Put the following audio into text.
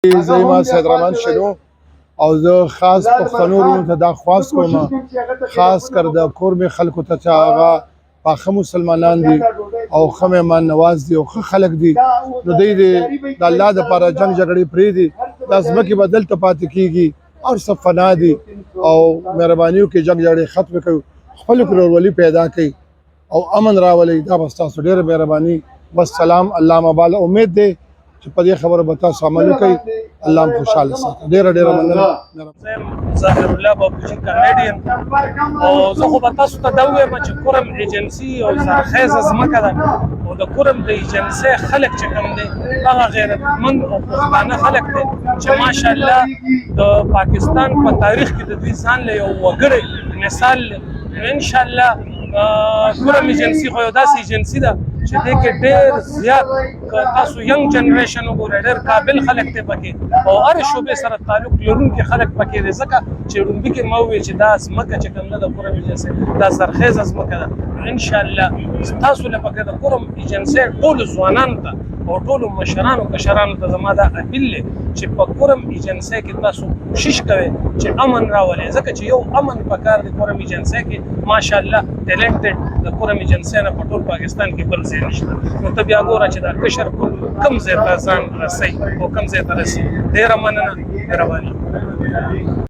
زما سید رحمان شنو او زه خاص پښتنو ورونو ته دا خواست کوم خاص کر د کور می خلکو ته چې هغه پاخه مسلمانان دي او ښه مهمان نواز دي او ښه خلک دي نو دوی د الله دپاره جنګ جګړې پرېږدي دا ځمکې به دلته پاتې کېږي او څه فنا دي او مهرباني وکړئ جنګ جګړې ختمې کړو خپلې ورورولي پیدا کوي او امن راولئ دا به ستاسو ډېره مهرباني والسلام. الله مبال امید دی چې په دې خبره به تاسو عمل وکړئ. الله هم خوشحاله ساتي. ډېره مننه. ظاهر الله بابوجي کاناډین او زه خو به تاسو ته دا ووایم چې کورم ایجنسي او زرخیزه ځمکه ده او د کورم د ایجنسۍ خلک چې کوم دی هغه غیرتمند او پښتانه خلک دی چې ماشاءالله د پاکستان په تاریخ کې د دوی ځان له یو وګړی مثال انشاءالله کورم ایجنسي خو یو داسې ایجنسي ده چې دې کې ډېر زیات تاسو ینګ جنریشن وګورئ ډېر قابل خلک دی پکې او هرې شعبې سره تعلق لرونکي خلک پکې دی ځکه چې لومړي کې ما وویل چې دا ځمکه چې کوم ده د کورم ایجنسۍ دا زرخیزه ځمکه ده انشاءالله تاسو له پکې د کورم ایجنسۍ ټولو ځوانانو ته او ټولو مشرانو کشرانو ته زما دا اپیل دی چې په کورم ایجنسۍ کې تاسو کوشش کوئ چې امن راولئ ځکه چې یو امن پکار دی کورم ایجنسۍ کې ماشاءالله ټیلنټډ د کورم ایجنسۍ نه په ټول پاکستان کې بل ځای نشته نو ته بیا ګوره چې دا کشر کوم ځای ته ځان رسوي او کوم ځای ته رسي. ډېره مننه مهرباني.